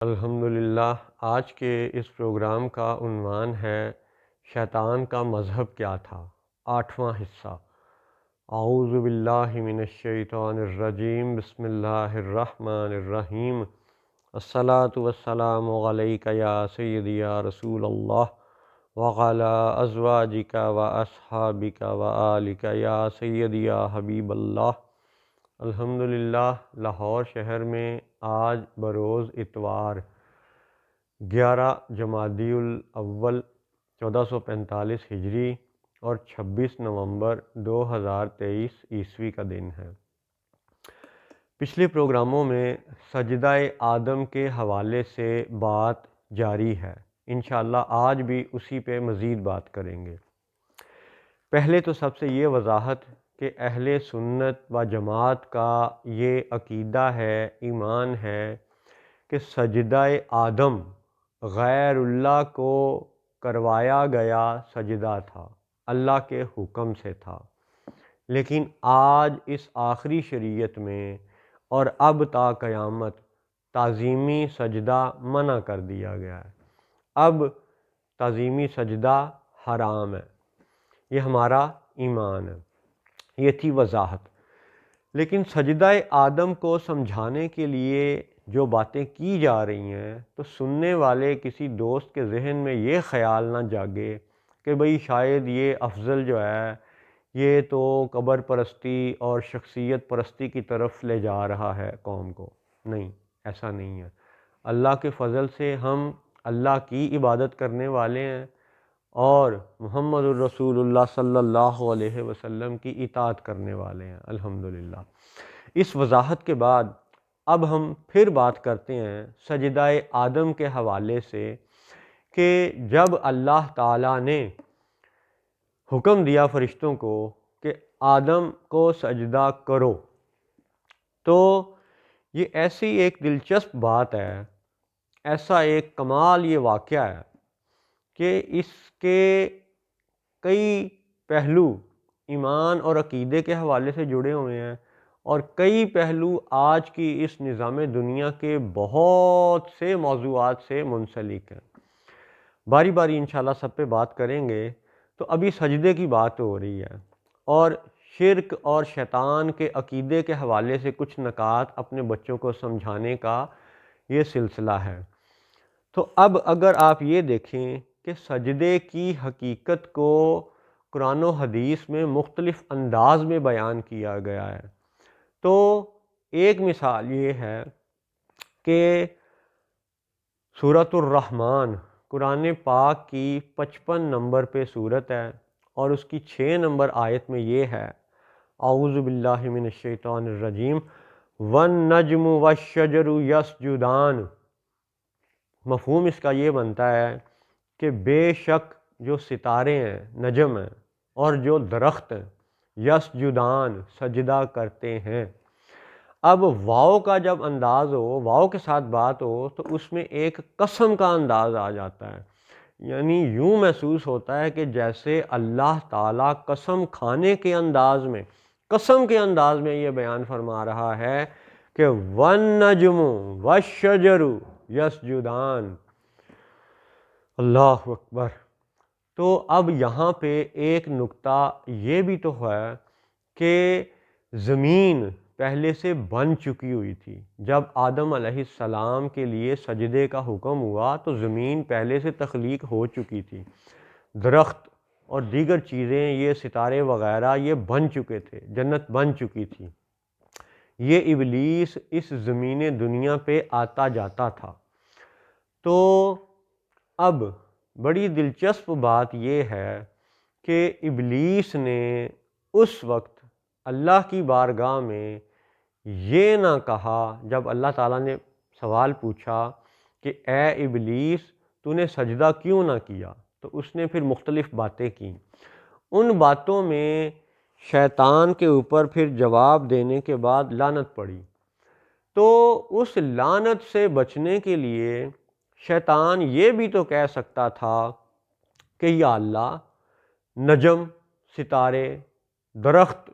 الحمدللہ آج کے اس پروگرام کا عنوان ہے شیطان کا مذہب کیا تھا، 8واں حصہ۔ اعوذ باللہ من الشیطان الرجیم، بسم اللہ الرحمن الرحیم۔ الصلاۃ والسلام علیک یا سیدی یا رسول اللہ وعلی ازواجک و اصحابک و آلک یا سیدی یا حبیب اللہ۔ الحمدللہ لاہور شہر میں آج بروز اتوار 11 جمادی الاول 1445 ہجری اور 26 نومبر 2023 عیسوی کا دن ہے۔ پچھلے پروگراموں میں سجدہ آدم کے حوالے سے بات جاری ہے، انشاءاللہ آج بھی اسی پہ مزید بات کریں گے۔ پہلے تو سب سے یہ وضاحت کہ اہل سنت و جماعت کا یہ عقیدہ ہے، ایمان ہے کہ سجدہ آدم غیر اللہ کو کروایا گیا سجدہ تھا، اللہ کے حکم سے تھا، لیکن آج اس آخری شریعت میں اور اب تا قیامت تعظیمی سجدہ منع کر دیا گیا ہے۔ اب تعظیمی سجدہ حرام ہے، یہ ہمارا ایمان ہے۔ یہ تھی وضاحت۔ لیکن سجدہ آدم کو سمجھانے کے لیے جو باتیں کی جا رہی ہیں تو سننے والے کسی دوست کے ذہن میں یہ خیال نہ جاگے کہ بھئی شاید یہ افضل جو ہے یہ تو قبر پرستی اور شخصیت پرستی کی طرف لے جا رہا ہے قوم کو۔ نہیں، ایسا نہیں ہے۔ اللہ کے فضل سے ہم اللہ کی عبادت کرنے والے ہیں اور محمد الرسول اللہ صلی اللہ علیہ وسلم کی اطاعت کرنے والے ہیں، الحمدللہ۔ اس وضاحت کے بعد اب ہم پھر بات کرتے ہیں سجدہ آدم کے حوالے سے کہ جب اللہ تعالیٰ نے حکم دیا فرشتوں کو کہ آدم کو سجدہ کرو، تو یہ ایسی ایک دلچسپ بات ہے، ایسا ایک کمال یہ واقعہ ہے کہ اس کے کئی پہلو ایمان اور عقیدے کے حوالے سے جڑے ہوئے ہیں اور کئی پہلو آج کی اس نظام دنیا کے بہت سے موضوعات سے منسلک ہیں۔ باری باری انشاءاللہ سب پہ بات کریں گے۔ تو ابھی سجدے کی بات ہو رہی ہے اور شرک اور شیطان کے عقیدے کے حوالے سے کچھ نکات اپنے بچوں کو سمجھانے کا یہ سلسلہ ہے۔ تو اب اگر آپ یہ دیکھیں کہ سجدے کی حقیقت کو قرآن و حدیث میں مختلف انداز میں بیان کیا گیا ہے، تو ایک مثال یہ ہے کہ سورۃ الرحمن قرآن پاک کی 55 نمبر پہ سورت ہے اور اس کی 6 نمبر آیت میں یہ ہے، اعوذ باللہ من الشیطان الرجیم، وَالنَّجْمُ وَالشَّجَرُ يَسْجُدَانِ۔ مفہوم اس کا یہ بنتا ہے کہ بے شک جو ستارے ہیں، نجم ہیں، اور جو درخت ہیں، یسجدان سجدہ کرتے ہیں۔ اب واو کا جب انداز ہو، واو کے ساتھ بات ہو تو اس میں ایک قسم کا انداز آ جاتا ہے، یعنی یوں محسوس ہوتا ہے کہ جیسے اللہ تعالیٰ قسم کھانے کے انداز میں، قسم کے انداز میں یہ بیان فرما رہا ہے کہ وَالنَّجْمُ وَالشَّجَرُ یسجدان۔ اللہ اکبر۔ تو اب یہاں پہ ایک نکتہ یہ بھی تو ہے کہ زمین پہلے سے بن چکی ہوئی تھی۔ جب آدم علیہ السلام کے لیے سجدے کا حکم ہوا تو زمین پہلے سے تخلیق ہو چکی تھی، درخت اور دیگر چیزیں، یہ ستارے وغیرہ یہ بن چکے تھے، جنت بن چکی تھی۔ یہ ابلیس اس زمین دنیا پہ آتا جاتا تھا۔ تو اب بڑی دلچسپ بات یہ ہے کہ ابلیس نے اس وقت اللہ کی بارگاہ میں یہ نہ کہا، جب اللہ تعالیٰ نے سوال پوچھا کہ اے ابلیس تو نے سجدہ کیوں نہ کیا، تو اس نے پھر مختلف باتیں کیں۔ ان باتوں میں شیطان کے اوپر پھر جواب دینے کے بعد لعنت پڑی۔ تو اس لعنت سے بچنے کے لیے شیطان یہ بھی تو کہہ سکتا تھا کہ یا اللہ، نجم، ستارے، درخت،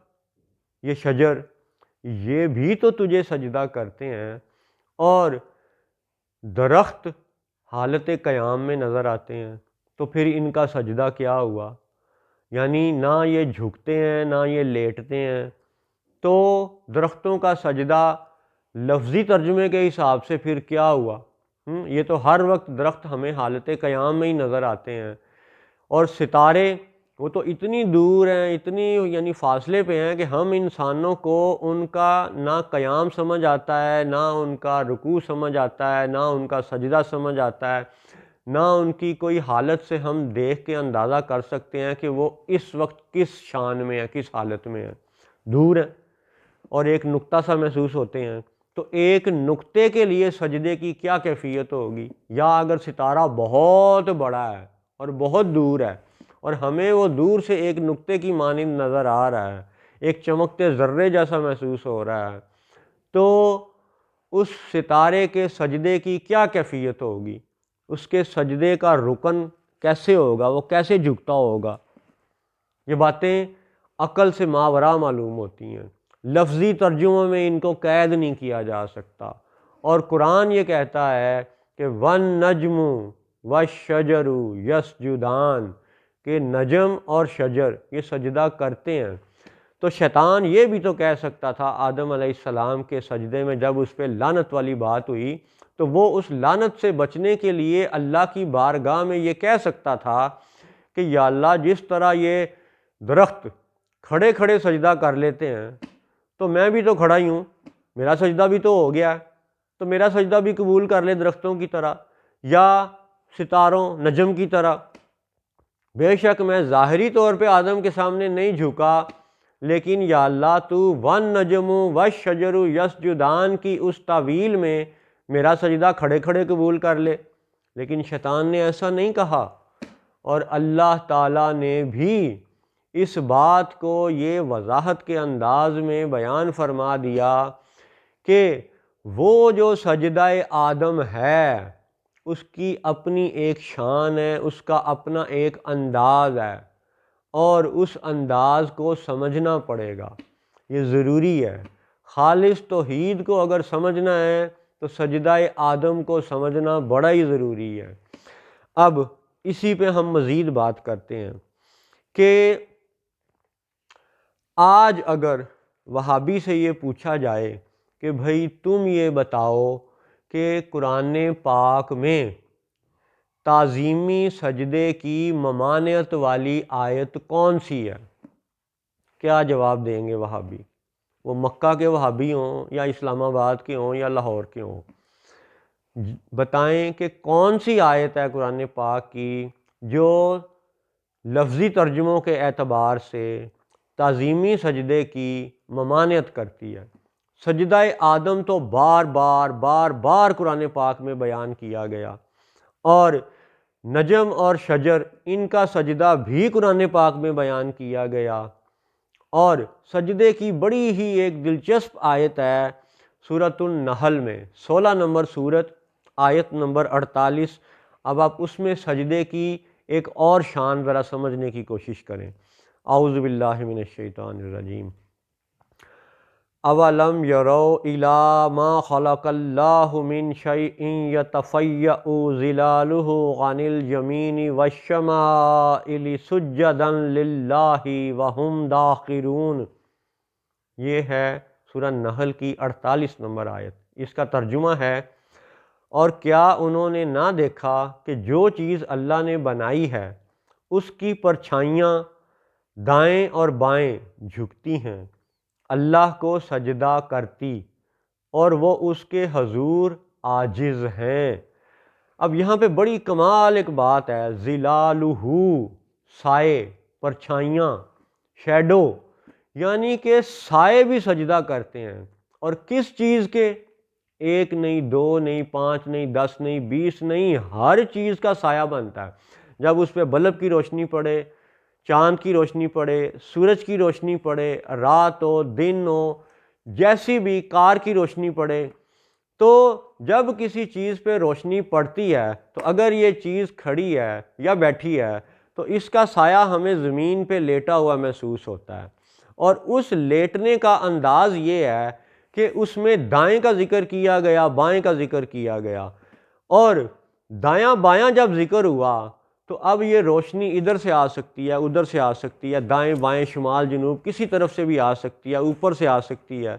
یہ شجر، یہ بھی تو تجھے سجدہ کرتے ہیں، اور درخت حالت قیام میں نظر آتے ہیں، تو پھر ان کا سجدہ کیا ہوا؟ یعنی نہ یہ جھکتے ہیں نہ یہ لیٹتے ہیں، تو درختوں کا سجدہ لفظی ترجمے کے حساب سے پھر کیا ہوا؟ یہ تو ہر وقت درخت ہمیں حالت قیام میں ہی نظر آتے ہیں، اور ستارے وہ تو اتنی دور ہیں، اتنی یعنی فاصلے پہ ہیں کہ ہم انسانوں کو ان کا نہ قیام سمجھ آتا ہے، نہ ان کا رکوع سمجھ آتا ہے، نہ ان کا سجدہ سمجھ آتا ہے، نہ ان کی کوئی حالت سے ہم دیکھ کے اندازہ کر سکتے ہیں کہ وہ اس وقت کس شان میں ہے، کس حالت میں ہے، دور ہیں اور ایک نقطہ سا محسوس ہوتے ہیں۔ تو ایک نقطے کے لیے سجدے کی کیا کیفیت ہوگی؟ یا اگر ستارہ بہت بڑا ہے اور بہت دور ہے اور ہمیں وہ دور سے ایک نقطے کی مانند نظر آ رہا ہے، ایک چمکتے ذرے جیسا محسوس ہو رہا ہے، تو اس ستارے کے سجدے کی کیا کیفیت ہوگی؟ اس کے سجدے کا رکن کیسے ہوگا؟ وہ کیسے جھکتا ہوگا؟ یہ باتیں عقل سے ماورا معلوم ہوتی ہیں، لفظی ترجموں میں ان کو قید نہیں کیا جا سکتا۔ اور قرآن یہ کہتا ہے کہ وَالنَّجْمُ وَالشَّجَرُ يَسْجُدَانِ، کہ نجم اور شجر یہ سجدہ کرتے ہیں۔ تو شیطان یہ بھی تو کہہ سکتا تھا آدم علیہ السلام کے سجدے میں، جب اس پہ لعنت والی بات ہوئی تو وہ اس لعنت سے بچنے کے لیے اللہ کی بارگاہ میں یہ کہہ سکتا تھا کہ یا اللہ، جس طرح یہ درخت کھڑے کھڑے سجدہ کر لیتے ہیں تو میں بھی تو کھڑا ہی ہوں، میرا سجدہ بھی تو ہو گیا ہے، تو میرا سجدہ بھی قبول کر لے درختوں کی طرح یا ستاروں نجم کی طرح۔ بے شک میں ظاہری طور پہ آدم کے سامنے نہیں جھکا، لیکن یا اللہ تو وَالنَّجْمُ وَالشَّجَرُ يَسْجُدَانِ کی اس تعویل میں میرا سجدہ کھڑے کھڑے قبول کر لے۔ لیکن شیطان نے ایسا نہیں کہا، اور اللہ تعالیٰ نے بھی اس بات کو یہ وضاحت کے انداز میں بیان فرما دیا کہ وہ جو سجدہ آدم ہے اس کی اپنی ایک شان ہے، اس کا اپنا ایک انداز ہے، اور اس انداز کو سمجھنا پڑے گا، یہ ضروری ہے۔ خالص توحید کو اگر سمجھنا ہے تو سجدہ آدم کو سمجھنا بڑا ہی ضروری ہے۔ اب اسی پہ ہم مزید بات کرتے ہیں کہ آج اگر وہابی سے یہ پوچھا جائے کہ بھئی تم یہ بتاؤ کہ قرآن پاک میں تعظیمی سجدے کی ممانعت والی آیت کون سی ہے، کیا جواب دیں گے وہابی؟ وہ مکہ کے وہابی ہوں یا اسلام آباد کے ہوں یا لاہور کے ہوں، بتائیں کہ کون سی آیت ہے قرآن پاک کی جو لفظی ترجموں کے اعتبار سے تعظیمی سجدے کی ممانعت کرتی ہے۔ سجدہ آدم تو بار بار قرآن پاک میں بیان کیا گیا، اور نجم اور شجر ان کا سجدہ بھی قرآن پاک میں بیان کیا گیا، اور سجدے کی بڑی ہی ایک دلچسپ آیت ہے سورۃ النحل میں، 16 نمبر سورت، آیت نمبر 48۔ اب آپ اس میں سجدے کی ایک اور شان ذرا سمجھنے کی کوشش کریں۔ اعوذ باللہ من الشیطان الرجیم۔ اولم یروا الی ما خلق اللہ من شیء یتفیأ ظلالہ عن الیمین والشمائل سجدا للہ وہم داخرون۔ یہ ہے سورہ نحل کی 48 نمبر آیت۔ اس کا ترجمہ ہے، اور کیا انہوں نے نہ دیکھا کہ جو چیز اللہ نے بنائی ہے اس کی پرچھائیاں دائیں اور بائیں جھکتی ہیں، اللہ کو سجدہ کرتی، اور وہ اس کے حضور عاجز ہیں۔ اب یہاں پہ بڑی کمال ایک بات ہے، ظلالہ، سائے، پرچھائیاں، شیڈو، یعنی کہ سائے بھی سجدہ کرتے ہیں، اور کس چیز کے؟ ایک نہیں، دو نہیں، 5 نہیں، 10 نہیں، 20 نہیں، ہر چیز کا سایہ بنتا ہے۔ جب اس پہ بلب کی روشنی پڑے، چاند کی روشنی پڑے، سورج کی روشنی پڑے، رات ہو دن ہو، جیسی بھی کار کی روشنی پڑے، تو جب کسی چیز پہ روشنی پڑتی ہے تو اگر یہ چیز کھڑی ہے یا بیٹھی ہے تو اس کا سایہ ہمیں زمین پہ لیٹا ہوا محسوس ہوتا ہے، اور اس لیٹنے کا انداز یہ ہے کہ اس میں دائیں کا ذکر کیا گیا، بائیں کا ذکر کیا گیا، اور دایاں بایاں جب ذکر ہوا تو اب یہ روشنی ادھر سے آ سکتی ہے، ادھر سے آ سکتی ہے، دائیں بائیں شمال جنوب کسی طرف سے بھی آ سکتی ہے، اوپر سے آ سکتی ہے۔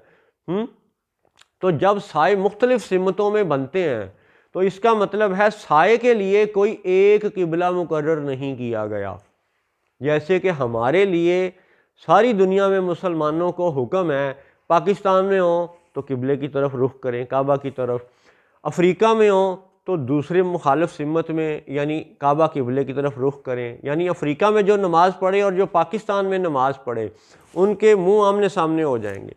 تو جب سائے مختلف سمتوں میں بنتے ہیں تو اس کا مطلب ہے سائے کے لیے کوئی ایک قبلہ مقرر نہیں کیا گیا۔ جیسے کہ ہمارے لیے ساری دنیا میں مسلمانوں کو حکم ہے پاکستان میں ہوں تو قبلے کی طرف رخ کریں، کعبہ کی طرف، افریقہ میں ہوں تو دوسرے مخالف سمت میں یعنی کعبہ قبلے کی طرف رخ کریں، یعنی افریقہ میں جو نماز پڑھے اور جو پاکستان میں نماز پڑھے ان کے منہ آمنے سامنے ہو جائیں گے۔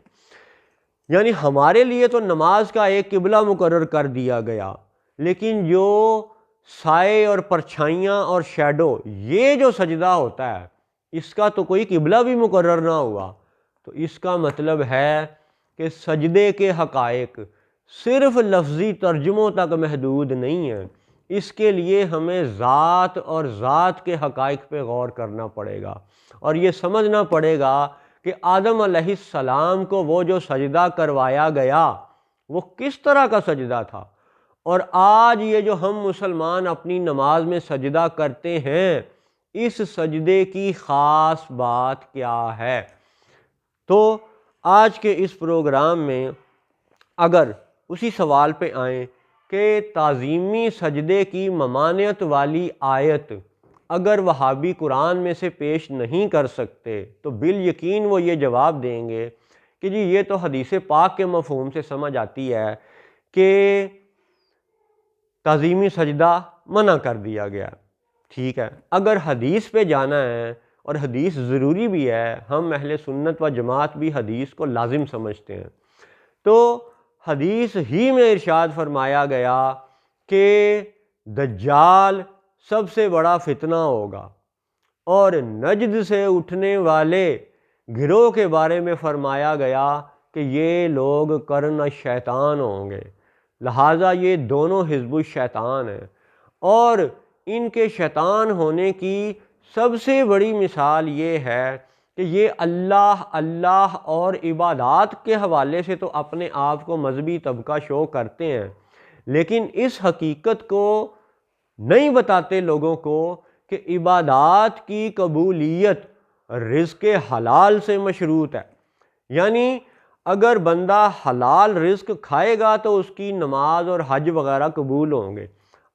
یعنی ہمارے لیے تو نماز کا ایک قبلہ مقرر کر دیا گیا، لیکن جو سائے اور پرچھائیاں اور شیڈو یہ جو سجدہ ہوتا ہے اس کا تو کوئی قبلہ بھی مقرر نہ ہوا۔ تو اس کا مطلب ہے کہ سجدے کے حقائق صرف لفظی ترجموں تک محدود نہیں ہیں، اس کے لیے ہمیں ذات اور ذات کے حقائق پہ غور کرنا پڑے گا، اور یہ سمجھنا پڑے گا کہ آدم علیہ السلام کو وہ جو سجدہ کروایا گیا وہ کس طرح کا سجدہ تھا، اور آج یہ جو ہم مسلمان اپنی نماز میں سجدہ کرتے ہیں اس سجدے کی خاص بات کیا ہے۔ تو آج کے اس پروگرام میں اگر اسی سوال پہ آئیں کہ تعظیمی سجدے کی ممانعت والی آیت اگر وہابی قرآن میں سے پیش نہیں کر سکتے تو بالیقین وہ یہ جواب دیں گے کہ جی یہ تو حدیث پاک کے مفہوم سے سمجھ آتی ہے کہ تعظیمی سجدہ منع کر دیا گیا۔ ٹھیک ہے، اگر حدیث پہ جانا ہے اور حدیث ضروری بھی ہے، ہم اہل سنت و جماعت بھی حدیث کو لازم سمجھتے ہیں، تو حدیث ہی میں ارشاد فرمایا گیا کہ دجال سب سے بڑا فتنہ ہوگا، اور نجد سے اٹھنے والے گروہ کے بارے میں فرمایا گیا کہ یہ لوگ قرن الشیطان ہوں گے، لہٰذا یہ دونوں حزب الشیطان ہیں، اور ان کے شیطان ہونے کی سب سے بڑی مثال یہ ہے کہ یہ اللہ اللہ اور عبادات کے حوالے سے تو اپنے آپ کو مذہبی طبقہ شو کرتے ہیں، لیکن اس حقیقت کو نہیں بتاتے لوگوں کو کہ عبادات کی قبولیت رزق حلال سے مشروط ہے۔ یعنی اگر بندہ حلال رزق کھائے گا تو اس کی نماز اور حج وغیرہ قبول ہوں گے،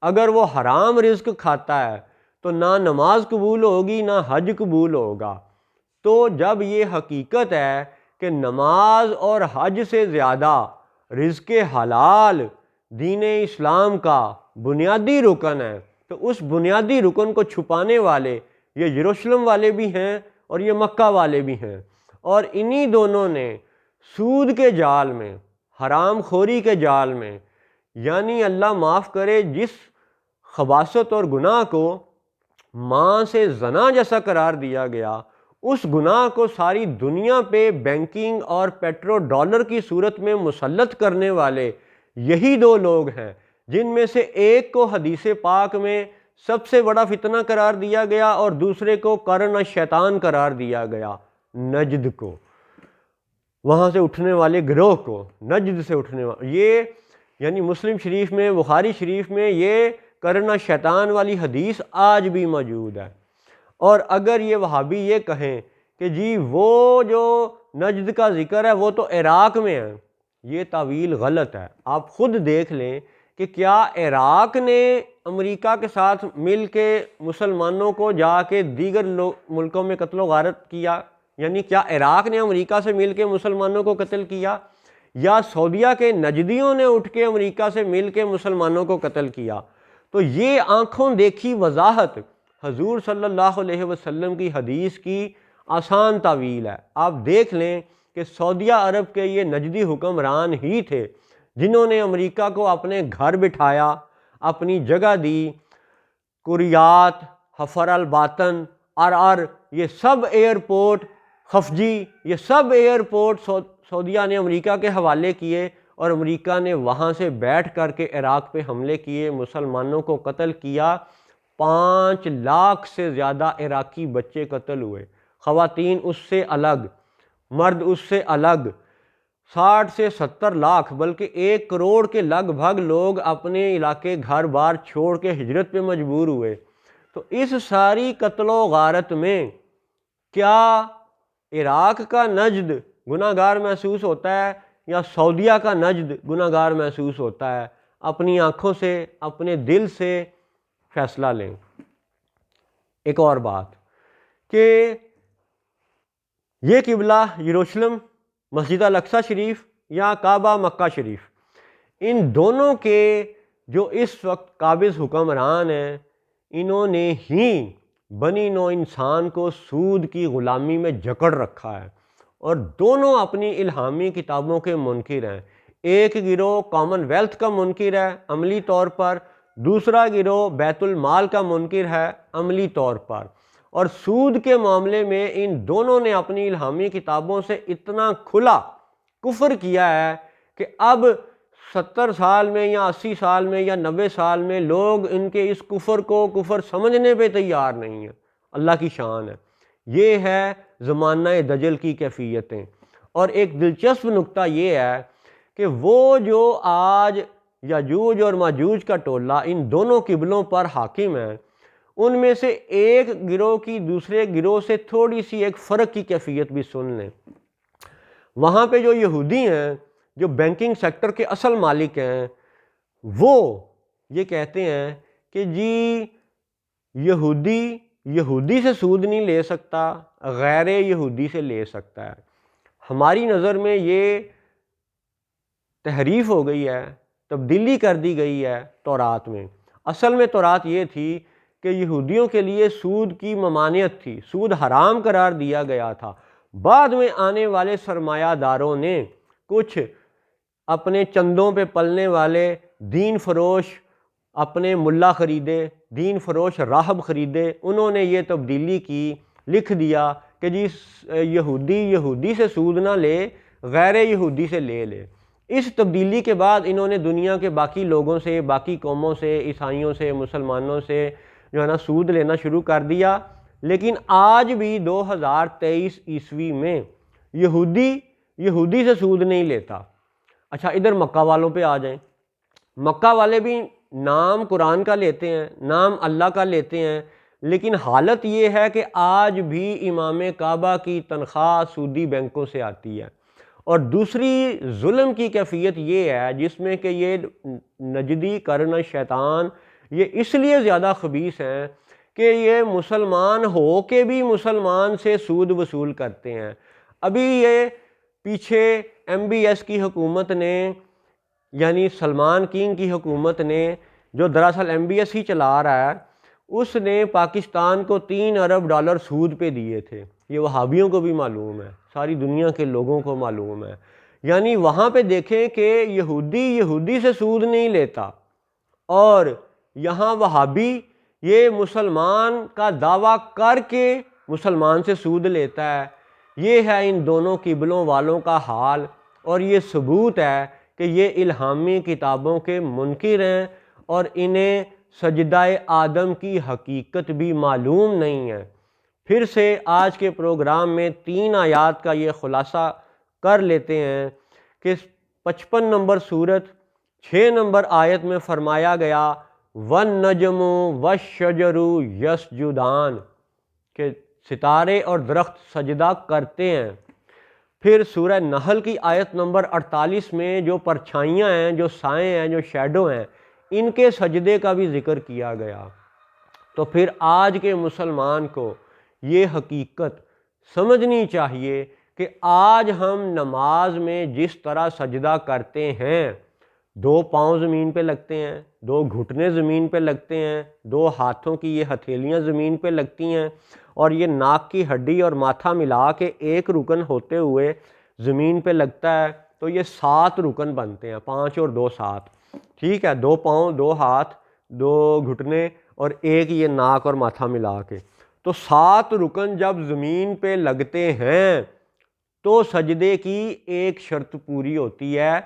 اگر وہ حرام رزق کھاتا ہے تو نہ نماز قبول ہوگی نہ حج قبول ہوگا۔ تو جب یہ حقیقت ہے کہ نماز اور حج سے زیادہ رزق حلال دین اسلام کا بنیادی رکن ہے، تو اس بنیادی رکن کو چھپانے والے یہ یروشلم والے بھی ہیں اور یہ مکہ والے بھی ہیں، اور انہی دونوں نے سود کے جال میں، حرام خوری کے جال میں، یعنی اللہ معاف کرے جس خباثت اور گناہ کو ماں سے زنا جیسا قرار دیا گیا، اس گناہ کو ساری دنیا پہ بینکنگ اور پیٹرو ڈالر کی صورت میں مسلط کرنے والے یہی دو لوگ ہیں، جن میں سے ایک کو حدیث پاک میں سب سے بڑا فتنہ قرار دیا گیا اور دوسرے کو قرن الشیطان قرار دیا گیا، نجد کو، وہاں سے اٹھنے والے گروہ کو، نجد سے اٹھنے والے، یہ یعنی مسلم شریف میں، بخاری شریف میں یہ قرن الشیطان والی حدیث آج بھی موجود ہے۔ اور اگر یہ وہابی یہ کہیں کہ جی وہ جو نجد کا ذکر ہے وہ تو عراق میں ہے، یہ تعویل غلط ہے۔ آپ خود دیکھ لیں کہ کیا عراق نے امریکہ کے ساتھ مل کے مسلمانوں کو جا کے دیگر ملکوں میں قتل و غارت کیا؟ یعنی کیا عراق نے امریکہ سے مل کے مسلمانوں کو قتل کیا، یا سعودیہ کے نجدیوں نے اٹھ کے امریکہ سے مل کے مسلمانوں کو قتل کیا؟ تو یہ آنکھوں دیکھی وضاحت حضور صلی اللہ علیہ وسلم کی حدیث کی آسان تعویل ہے۔ آپ دیکھ لیں کہ سعودیہ عرب کے یہ نجدی حکمران ہی تھے جنہوں نے امریکہ کو اپنے گھر بٹھایا، اپنی جگہ دی، کوریات، حفر الباطن، یہ سب ایئرپورٹ، خفجی، یہ سب ایئرپورٹ سعودیہ نے امریکہ کے حوالے کیے، اور امریکہ نے وہاں سے بیٹھ کر کے عراق پہ حملے کیے، مسلمانوں کو قتل کیا۔ 5 لاکھ سے زیادہ عراقی بچے قتل ہوئے، خواتین اس سے الگ، مرد اس سے الگ، 60 سے 70 لاکھ بلکہ 1 کروڑ کے لگ بھگ لوگ اپنے علاقے گھر بار چھوڑ کے ہجرت پہ مجبور ہوئے۔ تو اس ساری قتل و غارت میں کیا عراق کا نجد گناہ گار محسوس ہوتا ہے یا سعودیہ کا نجد گناہ گار محسوس ہوتا ہے؟ اپنی آنکھوں سے اپنے دل سے فیصلہ لیں۔ ایک اور بات کہ یہ قبلہ یروشلم مسجد الاقصی شریف یا کعبہ مکہ شریف، ان دونوں کے جو اس وقت قابض حکمران ہیں انہوں نے ہی بنی نوع انسان کو سود کی غلامی میں جکڑ رکھا ہے، اور دونوں اپنی الہامی کتابوں کے منکر ہیں۔ ایک گروہ کامن ویلتھ کا منکر ہے عملی طور پر، دوسرا گروہ بیت المال کا منکر ہے عملی طور پر، اور سود کے معاملے میں ان دونوں نے اپنی الہامی کتابوں سے اتنا کھلا کفر کیا ہے کہ اب 70 سال میں یا 80 سال میں یا 90 سال میں لوگ ان کے اس کفر کو کفر سمجھنے پہ تیار نہیں ہیں۔ اللہ کی شان ہے۔ یہ ہے زمانہ دجل کی کیفیتیں۔ اور ایک دلچسپ نکتہ یہ ہے کہ وہ جو آج یاجوج اور ماجوج کا ٹولہ ان دونوں قبلوں پر حاکم ہے، ان میں سے ایک گروہ کی دوسرے گروہ سے تھوڑی سی ایک فرق کی کیفیت بھی سن لیں۔ وہاں پہ جو یہودی ہیں، جو بینکنگ سیکٹر کے اصل مالک ہیں، وہ یہ کہتے ہیں کہ جی یہودی سے سود نہیں لے سکتا، غیر یہودی سے لے سکتا ہے۔ ہماری نظر میں یہ تحریف ہو گئی ہے، تبدیلی کر دی گئی ہے تورات میں۔ اصل میں تورات یہ تھی کہ یہودیوں کے لیے سود کی ممانعت تھی، سود حرام قرار دیا گیا تھا۔ بعد میں آنے والے سرمایہ داروں نے، کچھ اپنے چندوں پہ پلنے والے دین فروش اپنے ملا خریدے، دین فروش راہب خریدے، انہوں نے یہ تبدیلی کی، لکھ دیا کہ جی یہودی سے سود نہ لے، غیر یہودی سے لے لے۔ اس تبدیلی کے بعد انہوں نے دنیا کے باقی لوگوں سے، باقی قوموں سے، عیسائیوں سے، مسلمانوں سے جو ہے نا سود لینا شروع کر دیا۔ لیکن آج بھی 2023 عیسوی میں یہودی سے سود نہیں لیتا۔ اچھا ادھر مکہ والوں پہ آ جائیں۔ مکہ والے بھی نام قرآن کا لیتے ہیں، نام اللہ کا لیتے ہیں، لیکن حالت یہ ہے کہ آج بھی امام کعبہ کی تنخواہ سودی بینکوں سے آتی ہے۔ اور دوسری ظلم کی کیفیت یہ ہے جس میں کہ یہ نجدی کرن شیطان یہ اس لیے زیادہ خبیث ہیں کہ یہ مسلمان ہو کے بھی مسلمان سے سود وصول کرتے ہیں۔ ابھی یہ پیچھے MBS کی حکومت نے، یعنی سلمان کنگ کی حکومت نے، جو دراصل MBS ہی چلا رہا ہے، اس نے پاکستان کو $3 ارب سود پہ دیے تھے۔ یہ وہابیوں کو بھی معلوم ہے، ساری دنیا کے لوگوں کو معلوم ہے۔ یعنی وہاں پہ دیکھیں کہ یہودی سے سود نہیں لیتا، اور یہاں وہابی یہ مسلمان کا دعویٰ کر کے مسلمان سے سود لیتا ہے۔ یہ ہے ان دونوں قبلوں والوں کا حال، اور یہ ثبوت ہے کہ یہ الہامی کتابوں کے منکر ہیں اور انہیں سجدہ آدم کی حقیقت بھی معلوم نہیں ہے۔ پھر سے آج کے پروگرام میں 3 آیات کا یہ خلاصہ کر لیتے ہیں کہ 55 نمبر سورت 6 نمبر آیت میں فرمایا گیا وَالنَّجْمُ وَالشَّجَرُ يَسْجُدَانِ، کہ ستارے اور درخت سجدہ کرتے ہیں۔ پھر سورہ نحل کی آیت نمبر 48 میں جو پرچھائیاں ہیں، جو سائیں ہیں، جو شیڈو ہیں، ان کے سجدے کا بھی ذکر کیا گیا۔ تو پھر آج کے مسلمان کو یہ حقیقت سمجھنی چاہیے کہ آج ہم نماز میں جس طرح سجدہ کرتے ہیں، 2 پاؤں زمین پہ لگتے ہیں، 2 گھٹنے زمین پہ لگتے ہیں، 2 ہاتھوں کی یہ ہتھیلیاں زمین پہ لگتی ہیں، اور یہ ناک کی ہڈی اور ماتھا ملا کے ایک رکن ہوتے ہوئے زمین پہ لگتا ہے، تو یہ 7 رکن بنتے ہیں، 5 اور 2 7، ٹھیک ہے، 2 پاؤں، 2 ہاتھ، 2 گھٹنے اور ایک یہ ناک اور ماتھا ملا کے، تو 7 رکن جب زمین پہ لگتے ہیں تو سجدے کی ایک شرط پوری ہوتی ہے،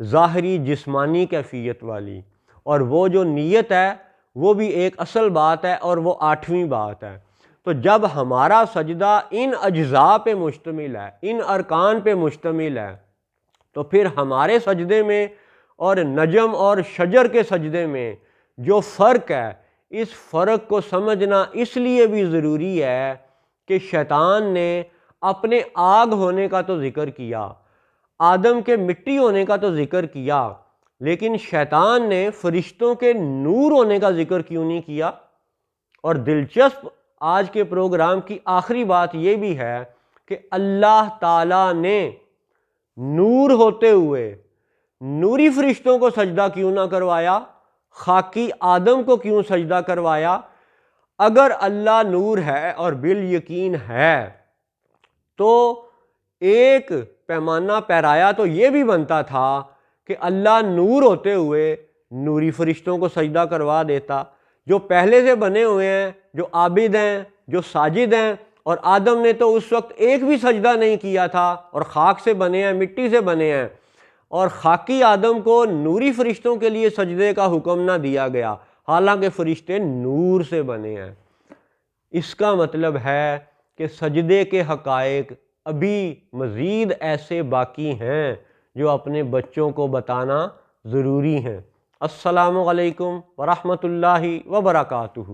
ظاہری جسمانی کیفیت والی، اور وہ جو نیت ہے وہ بھی ایک اصل بات ہے، اور وہ 8ویں بات ہے۔ تو جب ہمارا سجدہ ان اجزاء پہ مشتمل ہے، ان ارکان پہ مشتمل ہے، تو پھر ہمارے سجدے میں اور نجم اور شجر کے سجدے میں جو فرق ہے، اس فرق کو سمجھنا اس لیے بھی ضروری ہے کہ شیطان نے اپنے آگ ہونے کا تو ذکر کیا، آدم کے مٹی ہونے کا تو ذکر کیا، لیکن شیطان نے فرشتوں کے نور ہونے کا ذکر کیوں نہیں کیا؟ اور دلچسپ آج کے پروگرام کی آخری بات یہ بھی ہے کہ اللہ تعالیٰ نے نور ہوتے ہوئے نوری فرشتوں کو سجدہ کیوں نہ کروایا، خاکی آدم کو کیوں سجدہ کروایا؟ اگر اللہ نور ہے اور بالیقین ہے تو ایک پیمانہ پیرایا تو یہ بھی بنتا تھا کہ اللہ نور ہوتے ہوئے نوری فرشتوں کو سجدہ کروا دیتا، جو پہلے سے بنے ہوئے ہیں، جو عابد ہیں، جو ساجد ہیں، اور آدم نے تو اس وقت ایک بھی سجدہ نہیں کیا تھا اور خاک سے بنے ہیں، مٹی سے بنے ہیں، اور خاکی آدم کو نوری فرشتوں کے لیے سجدے کا حکم نہ دیا گیا، حالانکہ فرشتے نور سے بنے ہیں۔ اس کا مطلب ہے کہ سجدے کے حقائق ابھی مزید ایسے باقی ہیں جو اپنے بچوں کو بتانا ضروری ہیں۔ السلام علیکم ورحمۃ اللہ وبرکاتہ۔